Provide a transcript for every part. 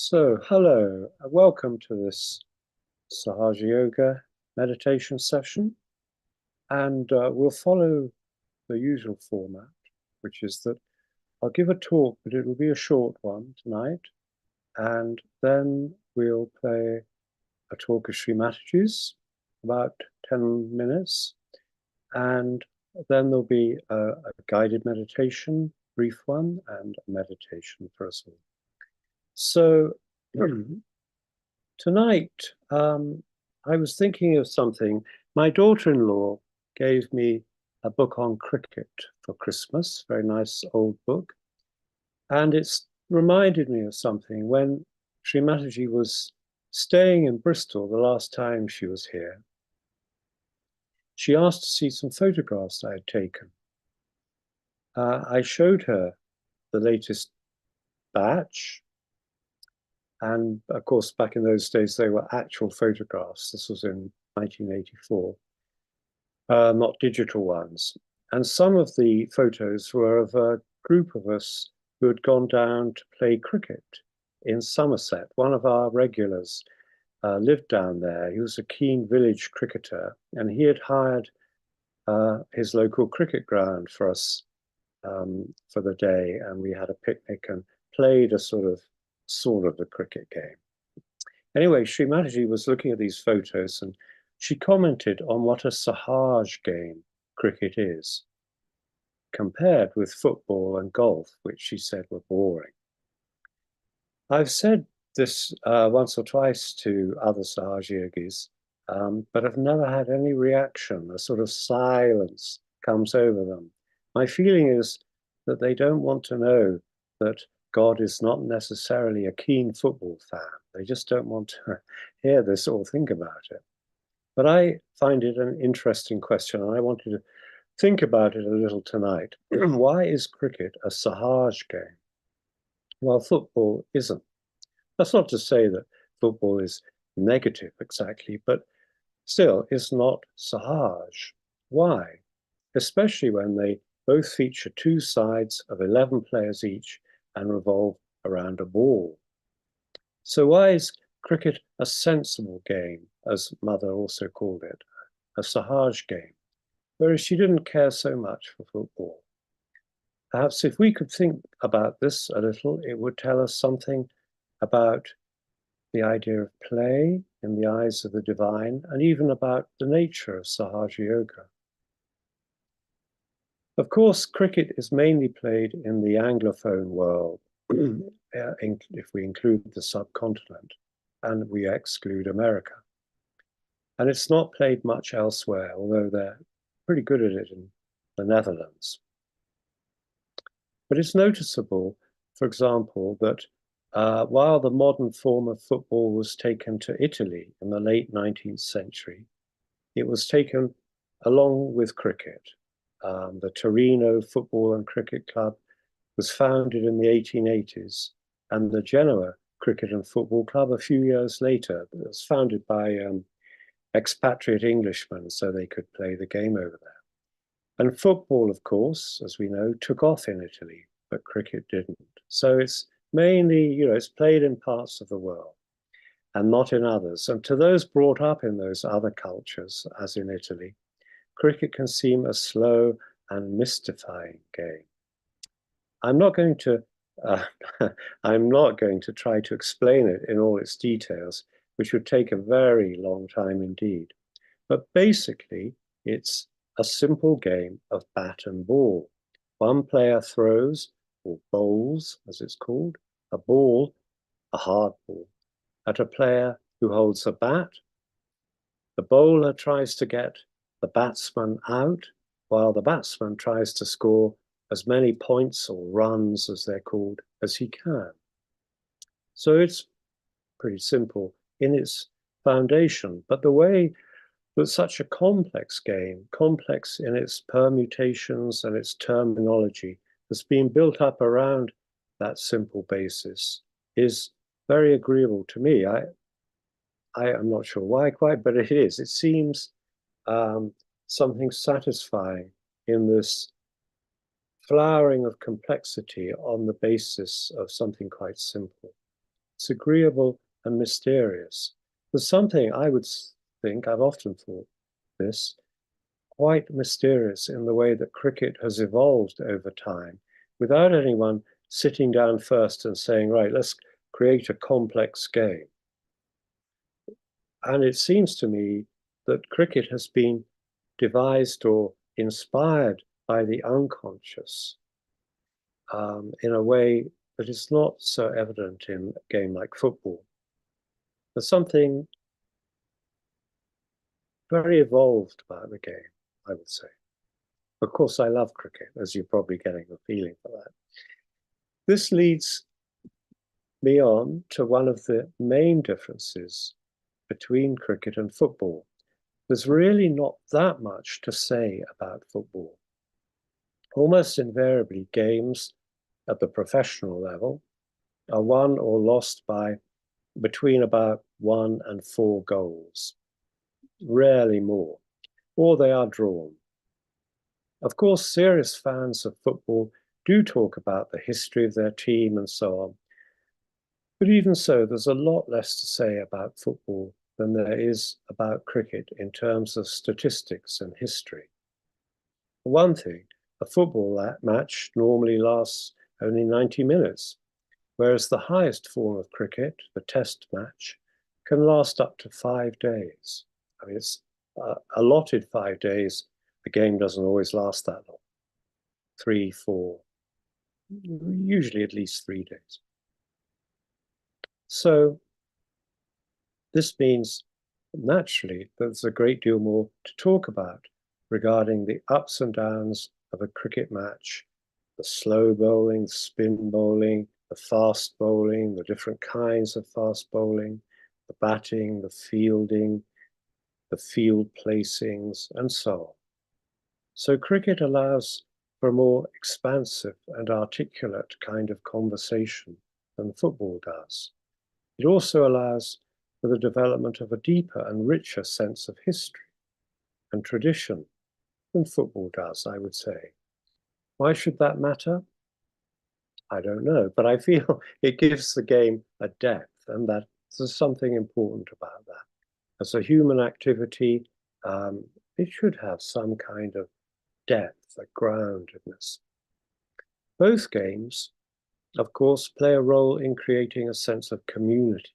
So, hello, welcome to this Sahaja Yoga meditation session. And we'll follow the usual format, which is that I'll give a talk, but it will be a short one tonight. And then we'll play a talk of Shri Mataji's, about 10 minutes. And then there'll be a guided meditation, brief one, and a meditation for us all. So, tonight, I was thinking of something. My daughter-in-law gave me a book on cricket for Christmas, very nice old book. And it's reminded me of something. When Shri Mataji was staying in Bristol the last time she was here, she asked to see some photographs I had taken. I showed her the latest batch. And of course, back in those days, they were actual photographs. This was in 1984, not digital ones. And some of the photos were of a group of us who had gone down to play cricket in Somerset. One of our regulars lived down there. He was a keen village cricketer, and he had hired his local cricket ground for us for the day. And we had a picnic and played a sort of a cricket game. Anyway, Shri Mataji was looking at these photos and she commented on what a Sahaj game cricket is, compared with football and golf, which she said were boring. I've said this once or twice to other Sahaj yogis, but I've never had any reaction. A sort of silence comes over them. My feeling is that they don't want to know that God is not necessarily a keen football fan. They just don't want to hear this or think about it. But I find it an interesting question, and I wanted to think about it a little tonight. Why is cricket a Sahaj game? Well, football isn't. That's not to say that football is negative exactly, but still, it's not Sahaj. Why? Especially when they both feature two sides of 11 players each and revolve around a ball. So why is cricket a sensible game, as Mother also called it, a Sahaj game, whereas she didn't care so much for football? Perhaps if we could think about this a little, it would tell us something about the idea of play in the eyes of the divine, and even about the nature of Sahaja Yoga. Of course, cricket is mainly played in the Anglophone world, if we include the subcontinent, and we exclude America. And it's not played much elsewhere, although they're pretty good at it in the Netherlands. But it's noticeable, for example, that while the modern form of football was taken to Italy in the late 19th century, it was taken along with cricket. The Torino Football and Cricket Club was founded in the 1880s, and the Genoa Cricket and Football Club a few years later. It was founded by expatriate Englishmen so they could play the game over there. And football, of course, as we know, took off in Italy, but cricket didn't. So it's mainly, it's played in parts of the world and not in others. And to those brought up in those other cultures, as in Italy, cricket can seem a slow and mystifying game. I'm not going to try to explain it in all its details, which would take a very long time indeed. But basically, it's a simple game of bat and ball. One player throws, or bowls, as it's called, a ball, a hard ball, at a player who holds a bat. The bowler tries to get the batsman out, while the batsman tries to score as many points or runs, as they're called, as he can. So it's pretty simple in its foundation, but the way that such a complex game, complex in its permutations and its terminology, has been built up around that simple basis is very agreeable to me. I am not sure why quite, but it is. It seems something satisfying in this flowering of complexity on the basis of something quite simple. It's agreeable and mysterious. There's something I would think, I've often thought this, quite mysterious in the way that cricket has evolved over time without anyone sitting down first and saying, right, let's create a complex game. And it seems to me that cricket has been devised or inspired by the unconscious in a way that is not so evident in a game like football. There's something very evolved about the game, I would say. Of course, I love cricket, as you're probably getting a feeling for that. This leads me on to one of the main differences between cricket and football. There's really not that much to say about football. Almost invariably, games at the professional level are won or lost by between about 1 and 4 goals, rarely more, or they are drawn. Of course, serious fans of football do talk about the history of their team and so on. But even so, there's a lot less to say about football than there is about cricket in terms of statistics and history. For one thing, a football match normally lasts only 90 minutes, whereas the highest form of cricket, the test match, can last up to 5 days. I mean, it's allotted 5 days. The game doesn't always last that long. 3, 4, usually at least 3 days. So this means naturally there's a great deal more to talk about regarding the ups and downs of a cricket match, the slow bowling, the spin bowling, the fast bowling, the different kinds of fast bowling, the batting, the fielding, the field placings, and so on. So cricket allows for a more expansive and articulate kind of conversation than football does. It also allows for the development of a deeper and richer sense of history and tradition than football does, I would say. Why should that matter? I don't know, but I feel it gives the game a depth, and that there's something important about that. As a human activity, it should have some kind of depth, a groundedness. Both games, of course, play a role in creating a sense of community.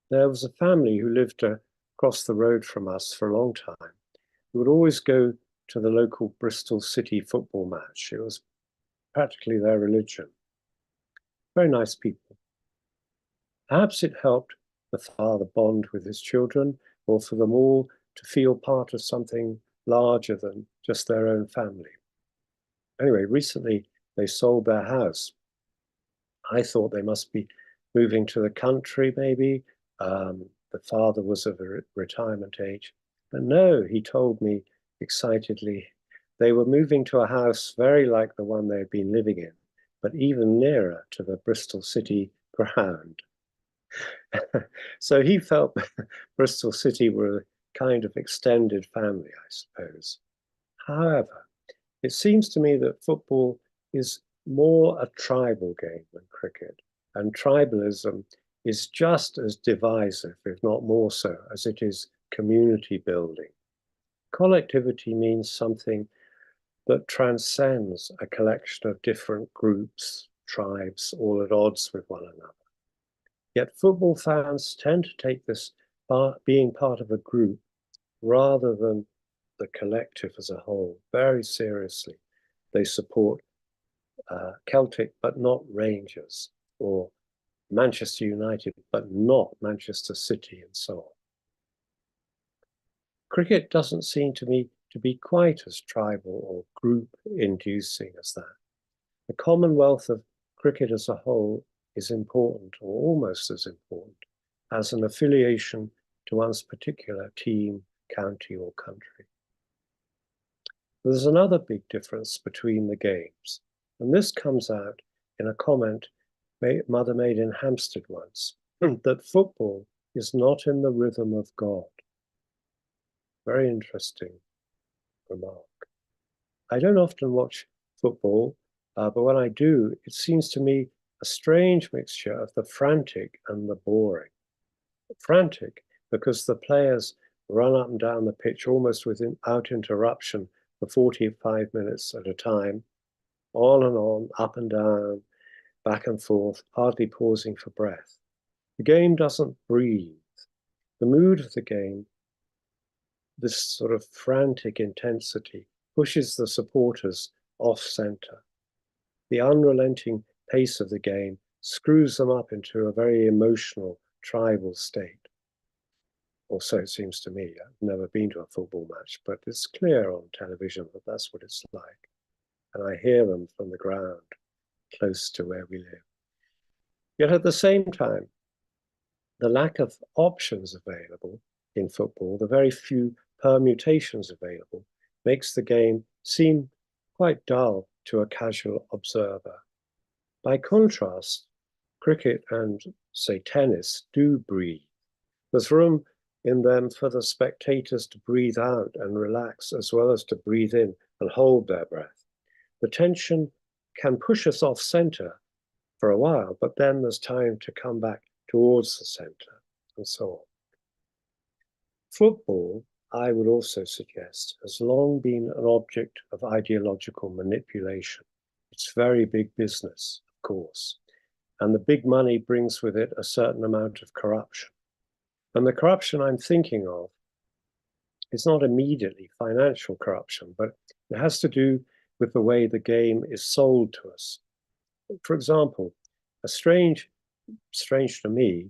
There was a family who lived across the road from us for a long time. We would always go to the local Bristol City football match. It was practically their religion. Very nice people. Perhaps it helped the father bond with his children, or for them all to feel part of something larger than just their own family. Anyway, recently they sold their house. I thought they must be moving to the country, maybe. The father was of a retirement age. But no, he told me excitedly, they were moving to a house very like the one they had been living in, but even nearer to the Bristol City ground. So he felt Bristol City were a kind of extended family, I suppose. However, it seems to me that football is more a tribal game than cricket, and tribalism is just as divisive, if not more so, as it is community building. Collectivity means something that transcends a collection of different groups, tribes, all at odds with one another. Yet football fans tend to take this being part of a group rather than the collective as a whole very seriously. They support Celtic but not Rangers, or Manchester United but not Manchester City, and so on. Cricket doesn't seem to me to be quite as tribal or group-inducing as that. The commonwealth of cricket as a whole is important, or almost as important, as an affiliation to one's particular team, county, or country. There's another big difference between the games, and this comes out in a comment Mother made in Hampstead once, that football is not in the rhythm of God. Very interesting remark. I don't often watch football, but when I do, it seems to me a strange mixture of the frantic and the boring. Frantic because the players run up and down the pitch almost without interruption for 45 minutes at a time, on, up and down, back and forth, hardly pausing for breath. The game doesn't breathe. The mood of the game, this sort of frantic intensity, pushes the supporters off center. The unrelenting pace of the game screws them up into a very emotional, tribal state. Or so it seems to me. I've never been to a football match, but it's clear on television that that's what it's like. And I hear them from the ground, close to where we live. Yet at the same time, the lack of options available in football, the very few permutations available, makes the game seem quite dull to a casual observer. By contrast, cricket and, say, tennis do breathe. There's room in them for the spectators to breathe out and relax, as well as to breathe in and hold their breath. The tension can push us off center for a while, but then there's time to come back towards the center, and so on. Football, I would also suggest, has long been an object of ideological manipulation. It's very big business, of course, and the big money brings with it a certain amount of corruption. And the corruption I'm thinking of is not immediately financial corruption, but it has to do with the way the game is sold to us. For example, a strange to me,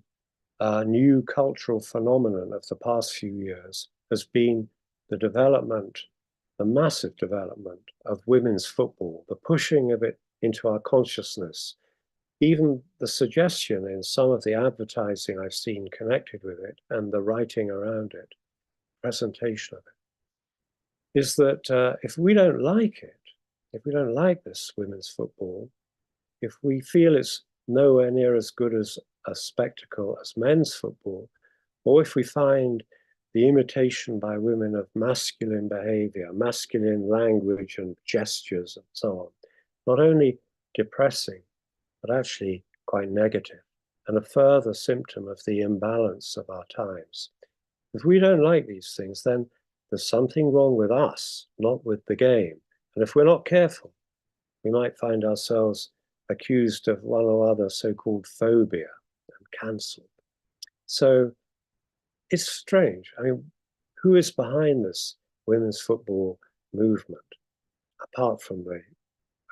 new cultural phenomenon of the past few years has been the development, the massive development of women's football, the pushing of it into our consciousness. Even the suggestion in some of the advertising I've seen connected with it and the writing around it, presentation of it, is that if we don't like it, if we don't like this women's football, if we feel it's nowhere near as good as a spectacle as men's football, or if we find the imitation by women of masculine behavior, masculine language and gestures and so on, not only depressing, but actually quite negative, and a further symptom of the imbalance of our times. If we don't like these things, then there's something wrong with us, not with the game. And if we're not careful, we might find ourselves accused of one or other so-called phobia and cancelled. So it's strange. I mean, who is behind this women's football movement? Apart from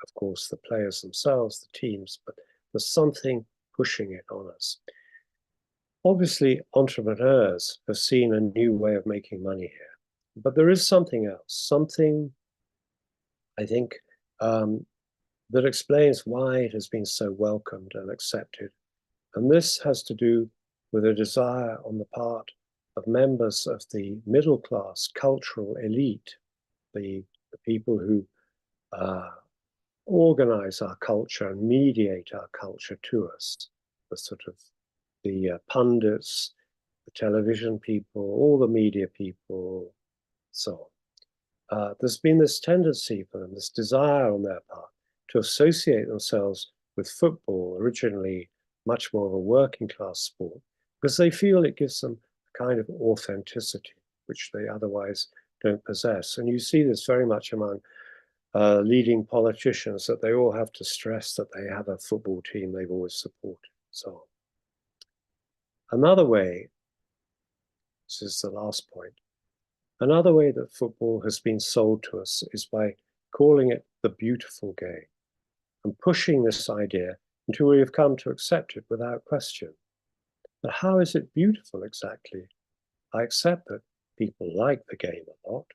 of course, the players themselves, the teams, but there's something pushing it on us. Obviously, entrepreneurs have seen a new way of making money here, but there is something else, something, I think, that explains why it has been so welcomed and accepted. And this has to do with a desire on the part of members of the middle class cultural elite, the people who organize our culture and mediate our culture to us, the sort of the pundits, the television people, all the media people, so on. There's been this tendency for them, this desire on their part to associate themselves with football, originally much more of a working class sport, because they feel it gives them a kind of authenticity, which they otherwise don't possess. And you see this very much among leading politicians, that they all have to stress that they have a football team they've always supported, so on. Another way, this is the last point, another way that football has been sold to us is by calling it the beautiful game and pushing this idea until we have come to accept it without question. But how is it beautiful exactly? I accept that people like the game a lot,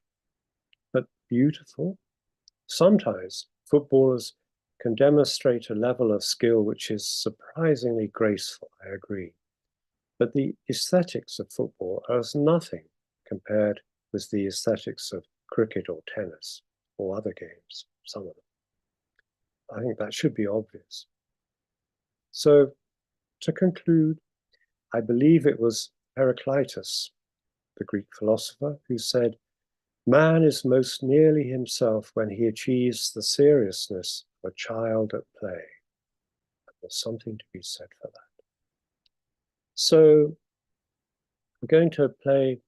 but beautiful? Sometimes footballers can demonstrate a level of skill which is surprisingly graceful, I agree. But the aesthetics of football are as nothing compared with the aesthetics of cricket or tennis or other games, some of them. I think that should be obvious. So to conclude, I believe it was Heraclitus, the Greek philosopher, who said, "Man is most nearly himself when he achieves the seriousness of a child at play." There's something to be said for that. So I'm going to play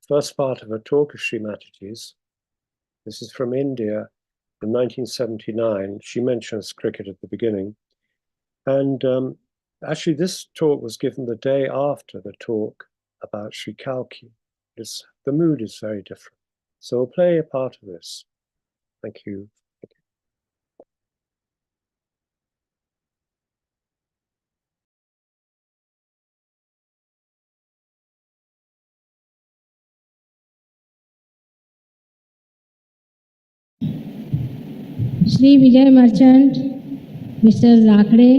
first part of a talk of Shri Mataji's. This is from India in 1979. She mentions cricket at the beginning. And actually, this talk was given the day after the talk about Sri Kalki. The mood is very different. So we'll play a part of this. Thank you. Shri Vijay Merchant, Mr. Zakde,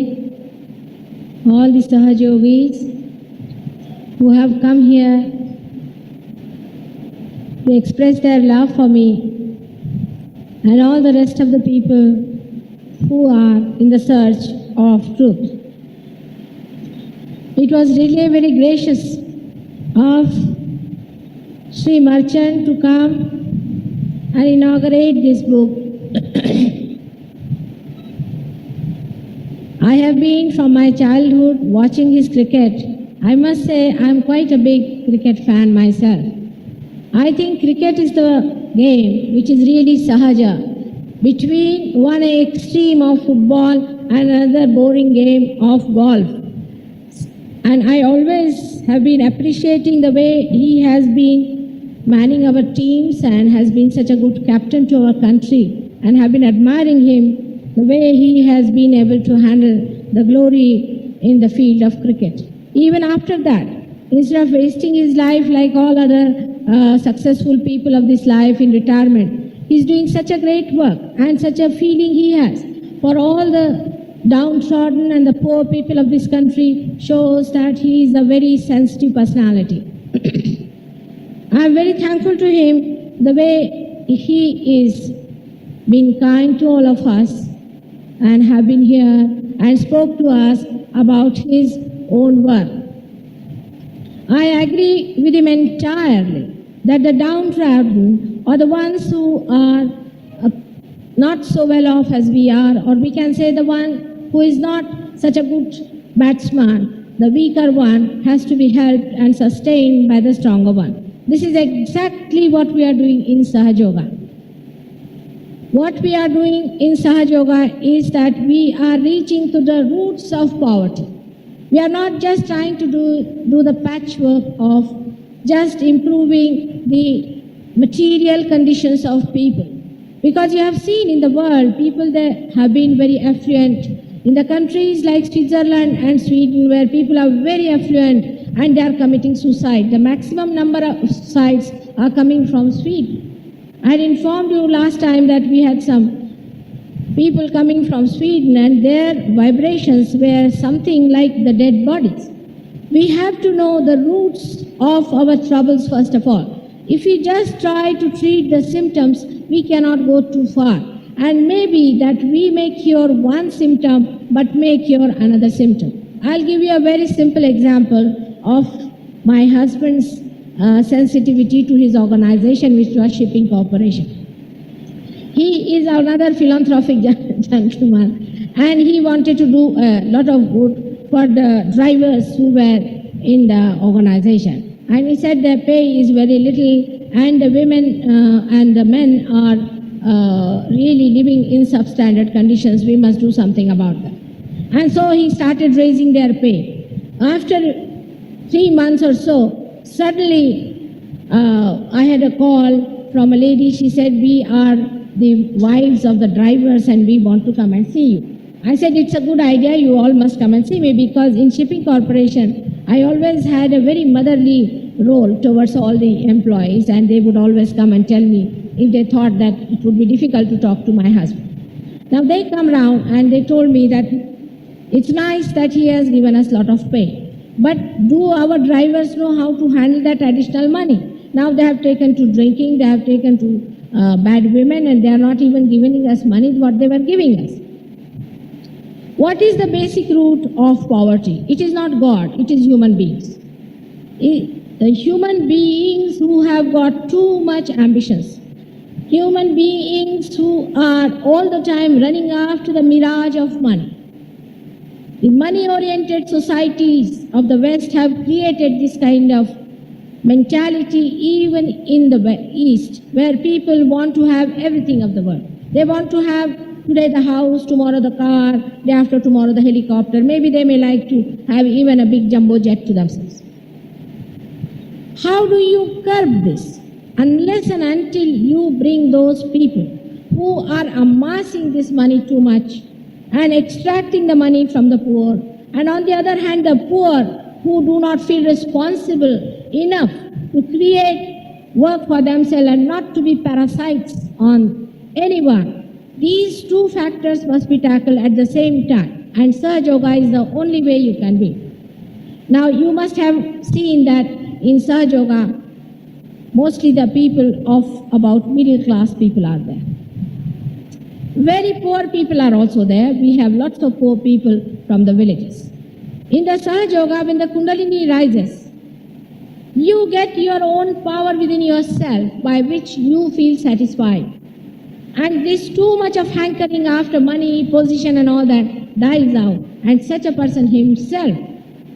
all the Sahajogis who have come here to express their love for me, and all the rest of the people who are in the search of truth. It was really very gracious of Shri Merchant to come and inaugurate this book. I have been from my childhood watching his cricket. I must say I am quite a big cricket fan myself. I think cricket is the game which is really sahaja, between one extreme of football and another boring game of golf. And I always have been appreciating the way he has been manning our teams and has been such a good captain to our country, and have been admiring him, the way he has been able to handle the glory in the field of cricket. Even after that, instead of wasting his life like all other successful people of this life in retirement, he's doing such a great work, and such a feeling he has for all the downtrodden and the poor people of this country shows that he is a very sensitive personality. I am very thankful to him the way he is been kind to all of us and have been here and spoke to us about his own work. I agree with him entirely that the downtrodden are the ones who are not so well off as we are, or we can say the one who is not such a good batsman, the weaker one has to be helped and sustained by the stronger one. This is exactly what we are doing in Sahaja Yoga. What we are doing in Sahaja Yoga is that we are reaching to the roots of poverty. We are not just trying to do the patchwork of just improving the material conditions of people. Because you have seen in the world, people that have been very affluent. In the countries like Switzerland and Sweden, where people are very affluent and they are committing suicide, the maximum number of suicides are coming from Sweden. I had informed you last time that we had some people coming from Sweden and their vibrations were something like the dead bodies. We have to know the roots of our troubles first of all. If we just try to treat the symptoms, we cannot go too far. And maybe that we may cure one symptom but may cure another symptom. I'll give you a very simple example of my husband's sensitivity to his organization, which was Shipping Corporation. He is another philanthropic gentleman, and he wanted to do a lot of good for the drivers who were in the organization. And he said their pay is very little, and the women and the men are really living in substandard conditions. We must do something about that. And so he started raising their pay. After 3 months or so, suddenly I had a call from a lady. She said, we are the wives of the drivers and we want to come and see you. I said, it's a good idea, you all must come and see me, because in Shipping Corporation, I always had a very motherly role towards all the employees, and they would always come and tell me if they thought that it would be difficult to talk to my husband. Now they come round and they told me that it's nice that he has given us a lot of pay, but do our drivers know how to handle that additional money? Now they have taken to drinking, they have taken to bad women, and they are not even giving us money what they were giving us. What is the basic root of poverty? It is not God, it is human beings. The human beings who have got too much ambitions. Human beings who are all the time running after the mirage of money. The money-oriented societies of the West have created this kind of mentality even in the East, where people want to have everything of the world. They want to have today the house, tomorrow the car, day after tomorrow the helicopter. Maybe they may like to have even a big jumbo jet to themselves. How do you curb this? Unless and until you bring those people who are amassing this money too much and extracting the money from the poor, and on the other hand, the poor who do not feel responsible enough to create work for themselves and not to be parasites on anyone. These two factors must be tackled at the same time, and Sahaja Yoga is the only way you can be. Now, you must have seen that in Sahaja Yoga, mostly the people of about middle class people are there. Very poor people are also there. We have lots of poor people from the villages. In the Sahaja Yoga, when the Kundalini rises, you get your own power within yourself by which you feel satisfied. And this too much of hankering after money, position and all that dies out. And such a person himself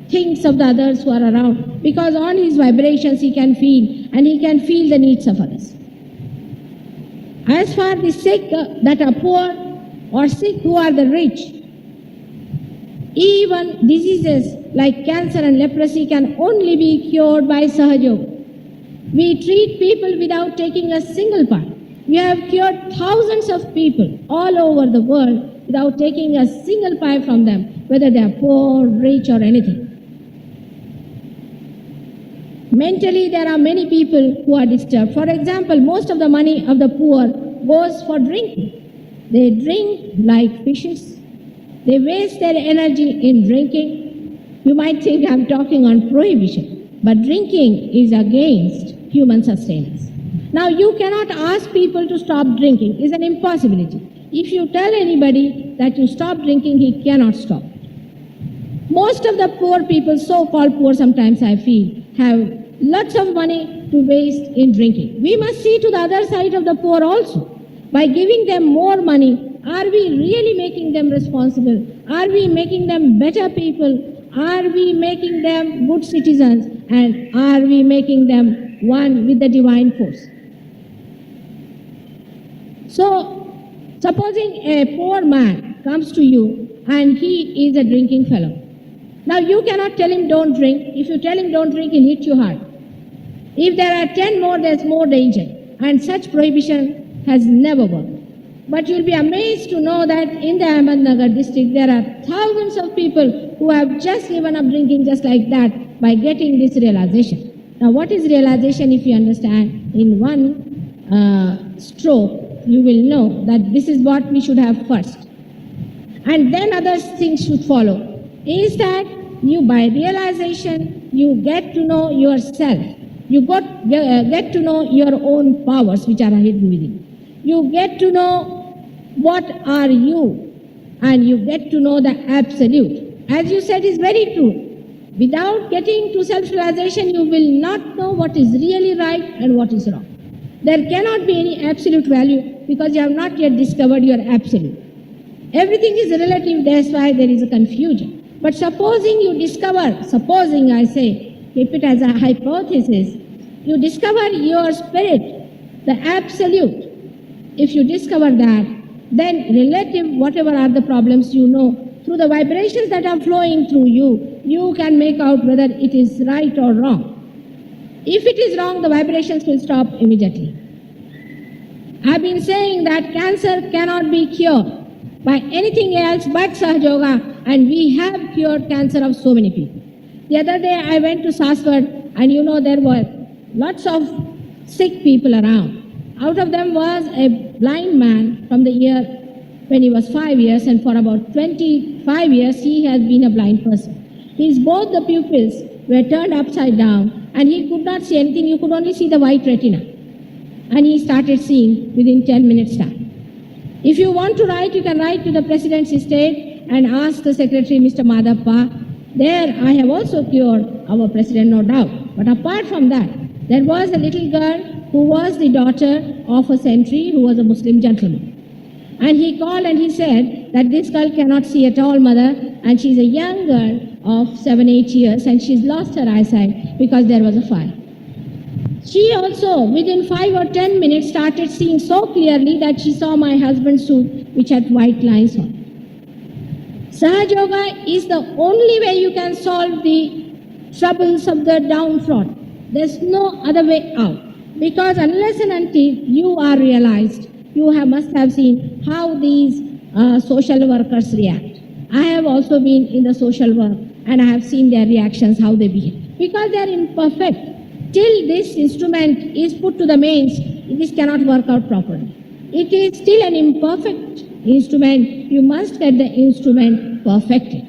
thinks of the others who are around, because on his vibrations he can feel, and he can feel the needs of others. As for the sick that are poor or sick who are the rich, even diseases like cancer and leprosy can only be cured by Sahaja Yoga. We treat people without taking a single part. We have cured thousands of people all over the world without taking a single pie from them, whether they are poor, rich or anything. Mentally, there are many people who are disturbed. For example, most of the money of the poor goes for drinking. They drink like fishes. They waste their energy in drinking. You might think I'm talking on prohibition, but drinking is against human sustenance. Now, you cannot ask people to stop drinking. It's an impossibility. If you tell anybody that you stop drinking, he cannot stop. Most of the poor people, so-called poor sometimes I feel, have lots of money to waste in drinking. We must see to the other side of the poor also. By giving them more money, are we really making them responsible? Are we making them better people? Are we making them good citizens? And are we making them one with the divine force? So, supposing a poor man comes to you and he is a drinking fellow. Now, you cannot tell him don't drink. If you tell him don't drink, he'll hit you hard. If there are 10 more, there's more danger. And such prohibition has never worked. But you'll be amazed to know that in the Ahmednagar district, there are thousands of people who have just given up drinking just like that by getting this realization. Now, what is realization? If you understand, in one stroke, you will know that this is what we should have first. And then other things should follow. Is that you, by realization, you get to know yourself. You get to know your own powers which are hidden within. You get to know what are you, and you get to know the absolute. As you said, is very true. Without getting to self-realization, you will not know what is really right and what is wrong. There cannot be any absolute value because you have not yet discovered your absolute. Everything is relative, that's why there is a confusion. But supposing you discover, supposing I say, keep it as a hypothesis, you discover your spirit, the absolute. If you discover that, then relative, whatever are the problems you know, through the vibrations that are flowing through you, you can make out whether it is right or wrong. If it is wrong, the vibrations will stop immediately. I've been saying that cancer cannot be cured by anything else but Sahaja Yoga, and we have cured cancer of so many people. The other day I went to Saswat, and you know there were lots of sick people around. Out of them was a blind man from the year when he was 5 years, and for about 25 years he has been a blind person. Both the pupils were turned upside down, and he could not see anything. You could only see the white retina. And he started seeing within 10 minutes time. If you want to write, you can write to the President's estate and ask the Secretary, Mr. Madhappa. There I have also cured our President, no doubt. But apart from that, there was a little girl who was the daughter of a sentry who was a Muslim gentleman. And he called and he said that this girl cannot see at all, mother, and she's a young girl of 7-8 years, and she's lost her eyesight because there was a fire. She also, within 5 or 10 minutes, started seeing so clearly that she saw my husband's suit, which had white lines on. Sahaj Yoga is the only way you can solve the troubles of the downtrodden. There's no other way out. Because unless and until you are realized, you must have seen how these social workers react. I have also been in the social work and I have seen their reactions, how they behave. Because they are imperfect. Till this instrument is put to the mains, this cannot work out properly. It is still an imperfect instrument. You must get the instrument perfected.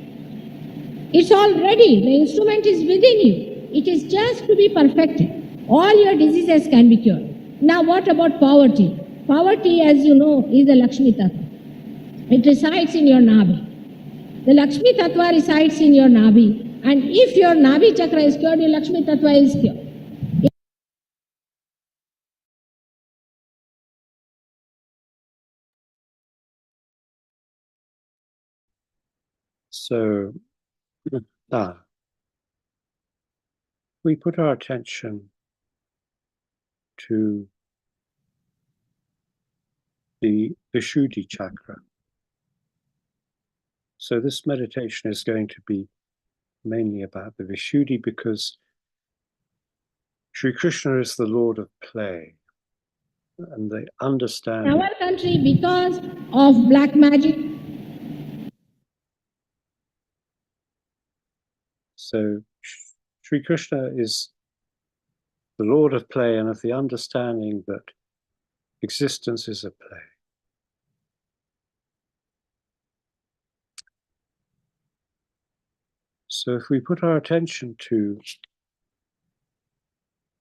It's all ready. The instrument is within you. It is just to be perfected. All your diseases can be cured. Now what about poverty? Poverty, as you know, is the Lakshmi Tattva. It resides in your Nabi. The Lakshmi Tattva resides in your Nabi. And if your Nabi chakra is cured, your Lakshmi Tattva is cured. So we put our attention to the Vishuddhi chakra. So this meditation is going to be mainly about the Vishuddhi because Shri Krishna is the Lord of play and the understanding. In our country, because of black magic. So Shri Krishna is the Lord of play and of the understanding that existence is a play. So if we put our attention to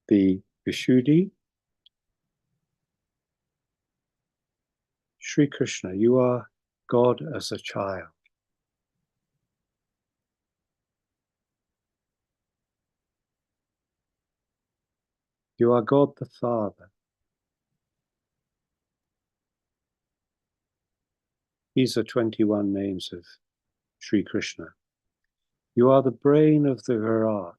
the Vishuddhi, Shri Krishna, you are God as a child. You are God the Father. These are 21 names of Shri Krishna. You are the brain of the Virat.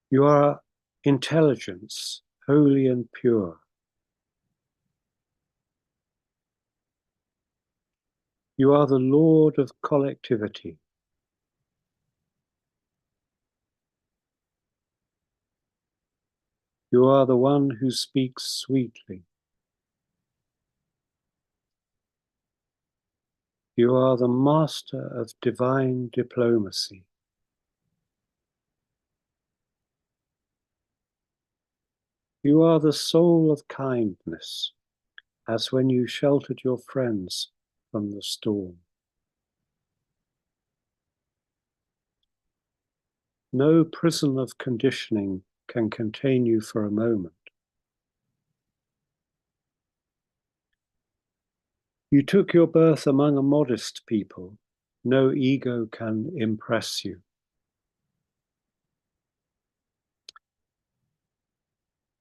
You are intelligence, holy and pure. You are the Lord of collectivity. You are the one who speaks sweetly. You are the master of divine diplomacy. You are the soul of kindness, as when you sheltered your friends from the storm. No prison of conditioning can contain you for a moment. You took your birth among a modest people. No ego can impress you.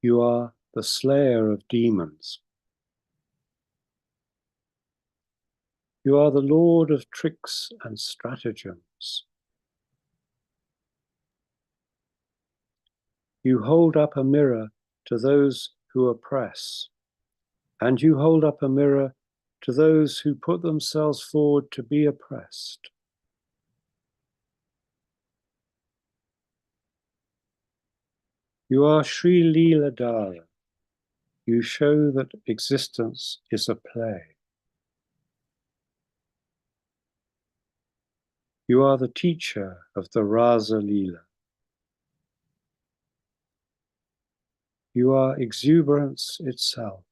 You are the slayer of demons. You are the Lord of tricks and stratagems. You hold up a mirror to those who oppress, and you hold up a mirror to those who put themselves forward to be oppressed. You are Sri Leela Dara. You show that existence is a play. You are the teacher of the Rasa Leela. You are exuberance itself.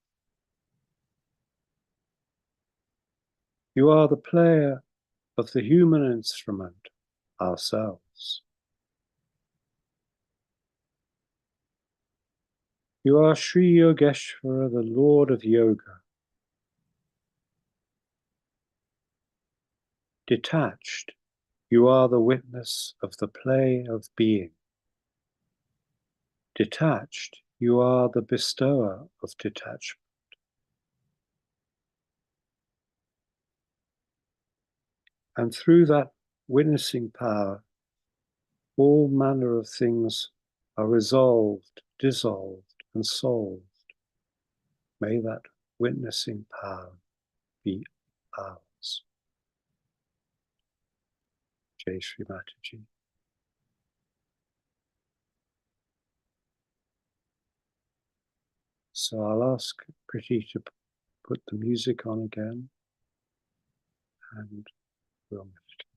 You are the player of the human instrument, ourselves. You are Sri Yogeshvara, the Lord of Yoga. Detached, You are the witness of the play of being. Detached, you are the bestower of detachment. And through that witnessing power, all manner of things are resolved, dissolved, and solved. May that witnessing power be ours. Jai Shri Mataji. So I'll ask Priti to put the music on again, and we'll meditate.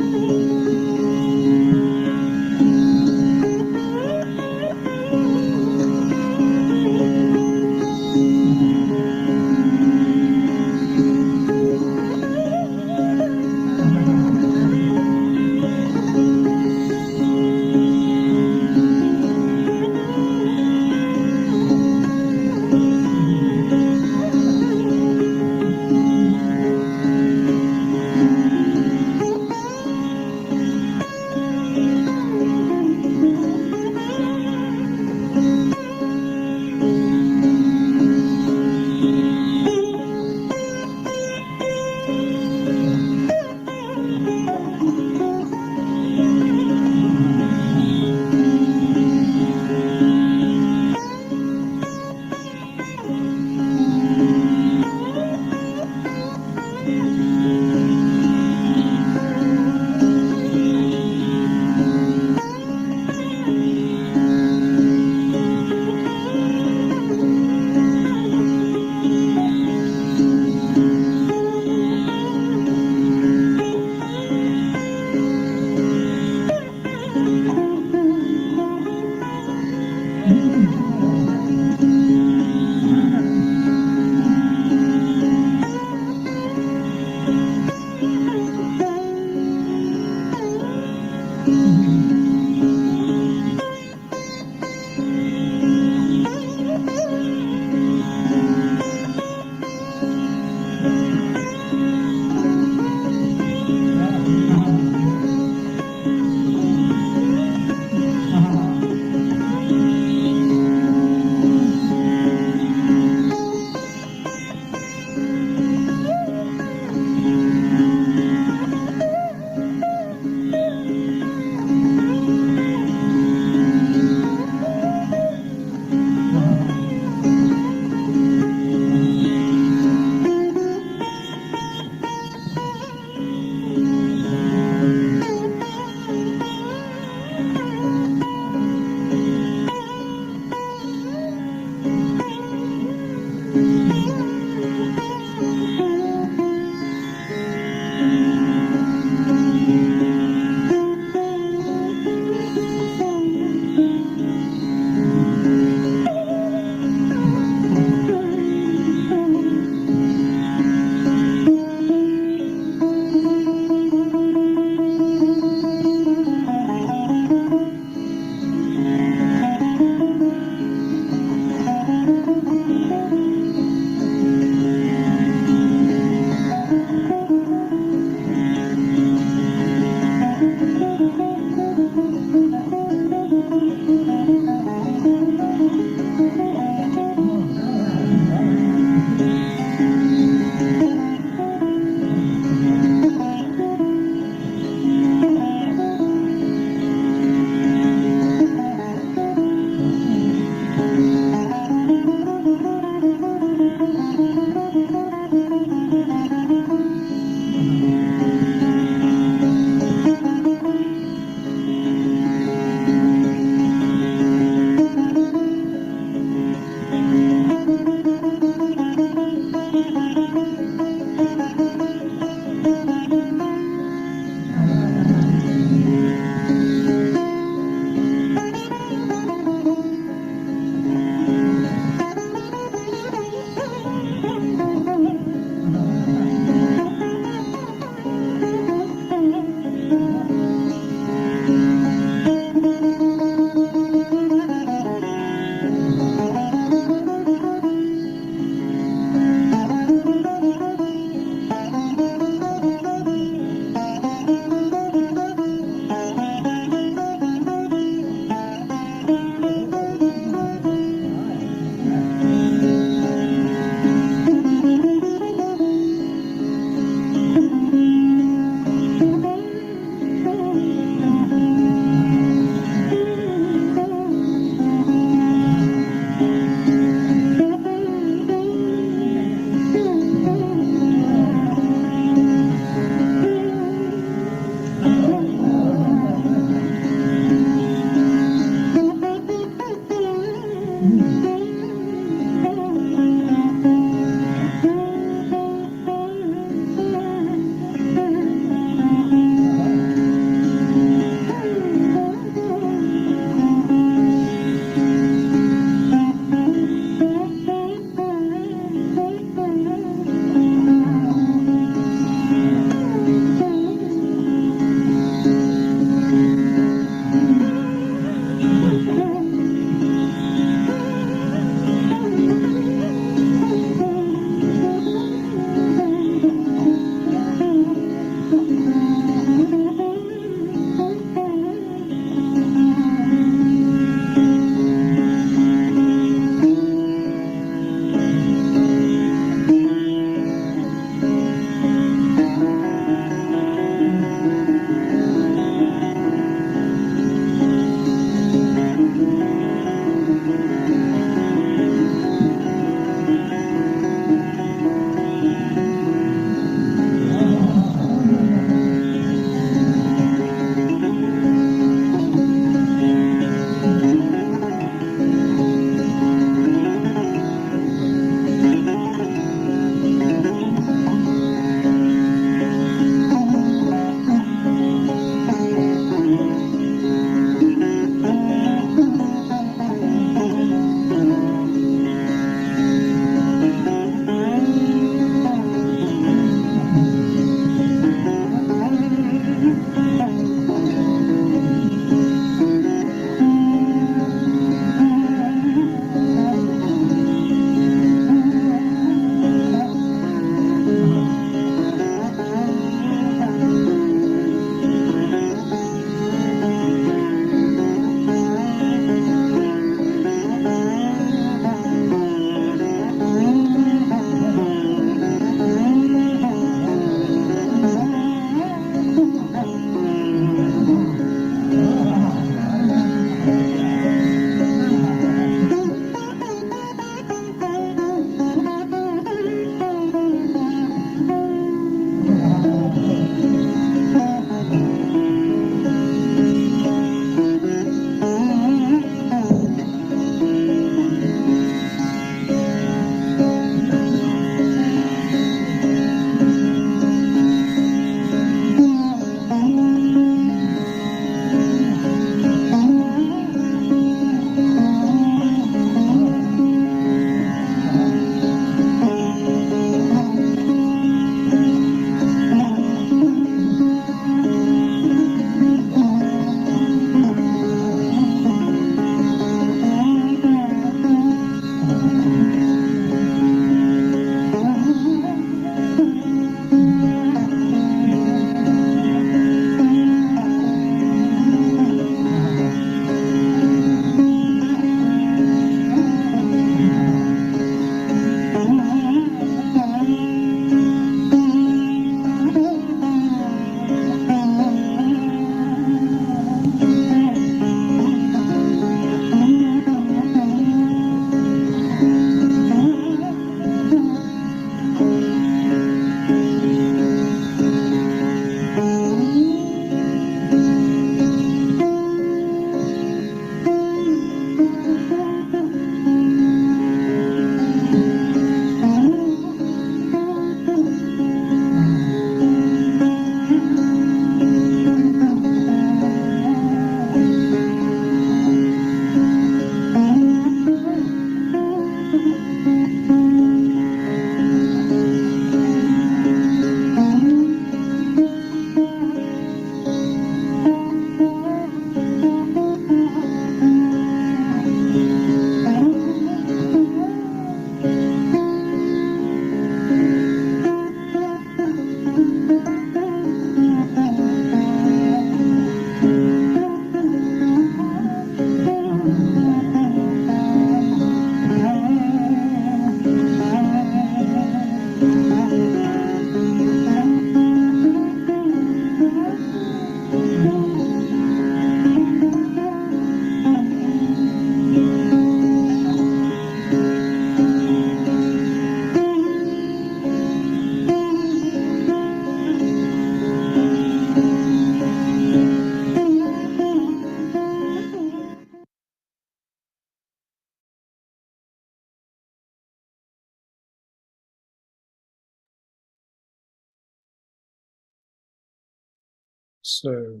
So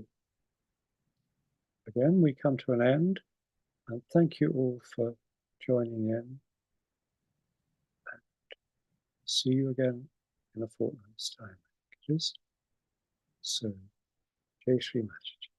again, we come to an end, and thank you all for joining in. See you again in a fortnight's time. So, Jai Shri Mataji.